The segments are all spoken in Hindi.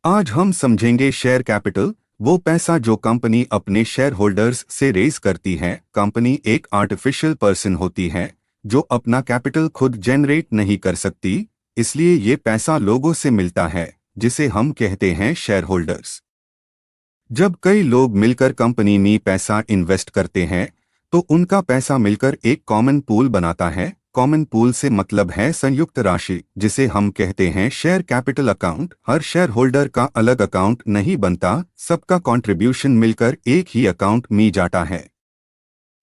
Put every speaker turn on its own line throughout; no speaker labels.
आज हम समझेंगे शेयर कैपिटल, वो पैसा जो कंपनी अपने शेयर होल्डर्स से रेज करती है। कंपनी एक आर्टिफिशियल पर्सन होती है जो अपना कैपिटल खुद जनरेट नहीं कर सकती, इसलिए ये पैसा लोगों से मिलता है जिसे हम कहते हैं शेयर होल्डर्स। जब कई लोग मिलकर कंपनी में पैसा इन्वेस्ट करते हैं तो उनका पैसा मिलकर एक कॉमन पूल बनाता है। कॉमन पूल से मतलब है संयुक्त राशि, जिसे हम कहते हैं शेयर कैपिटल अकाउंट। हर शेयर होल्डर का अलग अकाउंट नहीं बनता, सबका कंट्रीब्यूशन मिलकर एक ही अकाउंट में जाता है।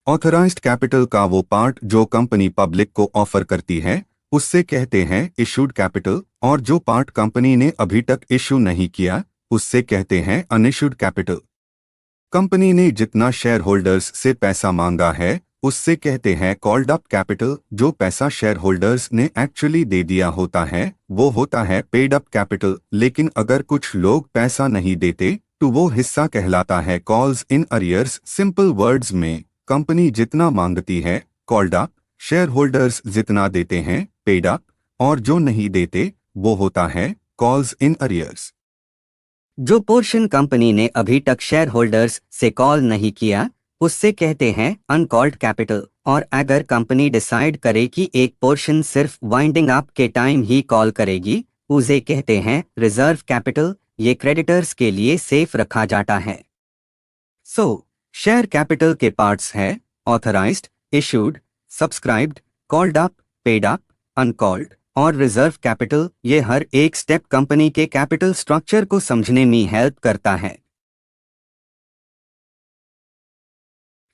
ऑथराइज्ड कैपिटल का वो पार्ट जो कंपनी पब्लिक को ऑफर करती है उससे कहते हैं इशूड कैपिटल, और जो पार्ट कंपनी ने अभी तक इशू नहीं किया उससे कहते हैं अनइशूड कैपिटल। कंपनी ने जितना शेयर होल्डर्स से पैसा मांगा है उससे कहते हैं कॉल्ड अप कैपिटल। जो पैसा शेयर होल्डर्स ने एक्चुअली दे दिया होता है वो होता है पेड अप कैपिटल। लेकिन अगर कुछ लोग पैसा नहीं देते तो वो हिस्सा कहलाता है calls in arrears. Simple words में कंपनी जितना मांगती है कॉल्ड अप, शेयर होल्डर्स जितना देते हैं पेड अप, और जो नहीं देते वो होता है कॉल्स इन अरियर्स।
जो पोर्शन कंपनी ने अभी तक शेयर होल्डर्स से कॉल नहीं किया उससे कहते हैं अनकॉल्ड कैपिटल। और अगर कंपनी डिसाइड करे कि एक पोर्शन सिर्फ वाइंडिंग अप के टाइम ही कॉल करेगी उसे कहते हैं रिजर्व कैपिटल। ये क्रेडिटर्स के लिए सेफ रखा जाता है। शेयर कैपिटल के पार्ट्स है authorised, issued, subscribed, called up, paid up, uncalled और रिजर्व कैपिटल। ये हर एक स्टेप कंपनी के कैपिटल स्ट्रक्चर को समझने में हेल्प करता है।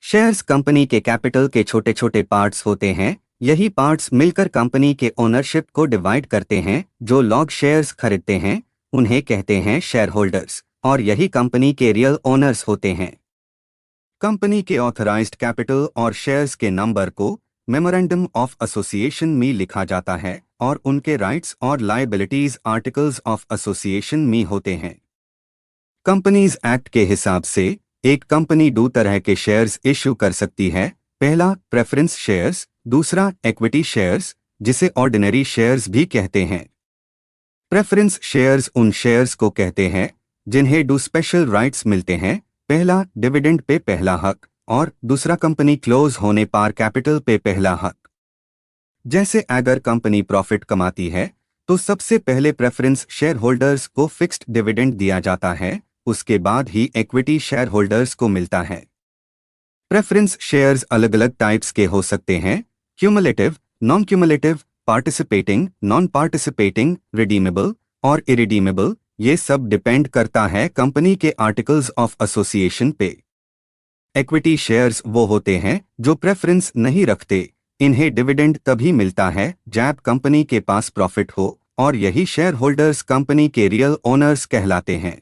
शेयर्स कंपनी के कैपिटल के छोटे छोटे पार्ट्स होते हैं। यही पार्ट्स मिलकर कंपनी के ओनरशिप को डिवाइड करते हैं। जो लोग शेयर्स खरीदते हैं उन्हें कहते हैं शेयर होल्डर्स, और यही कंपनी के रियल ओनर्स होते हैं। कंपनी के ऑथराइज्ड कैपिटल और शेयर्स के नंबर को मेमोरेंडम ऑफ एसोसिएशन में लिखा जाता है और उनके राइट्स और लायबिलिटीज आर्टिकल्स ऑफ एसोसिएशन में होते हैं। कंपनीज एक्ट के हिसाब से एक कंपनी दो तरह के शेयर्स इश्यू कर सकती है। पहला प्रेफरेंस शेयर्स, दूसरा इक्विटी शेयर्स जिसे ऑर्डिनरी शेयर्स भी कहते हैं। प्रेफरेंस शेयर्स उन शेयर्स को कहते हैं जिन्हें दो स्पेशल राइट्स मिलते हैं। पहला डिविडेंड पे पहला हक और दूसरा कंपनी क्लोज होने पर कैपिटल पे पहला हक। जैसे अगर कंपनी प्रॉफिट कमाती है तो सबसे पहले प्रेफरेंस शेयर होल्डर्स को फिक्स्ड डिविडेंड दिया जाता है, उसके बाद ही इक्विटी शेयर होल्डर्स को मिलता है। प्रेफरेंस शेयर्स अलग अलग टाइप्स के हो सकते हैं, cumulative, non cumulative, participating, non participating, redeemable और इरिडीमेबल। ये सब डिपेंड करता है कंपनी के आर्टिकल्स ऑफ एसोसिएशन पे। इक्विटी शेयर्स वो होते हैं जो प्रेफरेंस नहीं रखते। इन्हें डिविडेंड तभी मिलता है जब कंपनी के पास प्रॉफिट हो, और यही शेयर होल्डर्स कंपनी के रियल ओनर्स कहलाते हैं।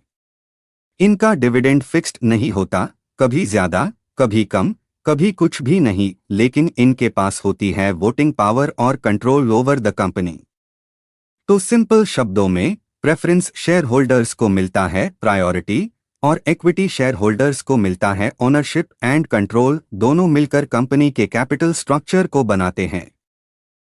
इनका डिविडेंड फिक्स्ड नहीं होता, कभी ज्यादा, कभी कम, कभी कुछ भी नहीं, लेकिन इनके पास होती है वोटिंग पावर और कंट्रोल ओवर द कंपनी। तो सिंपल शब्दों में प्रेफरेंस शेयर होल्डर्स को मिलता है प्रायोरिटी और इक्विटी शेयर होल्डर्स को मिलता है ओनरशिप एंड कंट्रोल। दोनों मिलकर कंपनी के कैपिटल स्ट्रक्चर को बनाते हैं।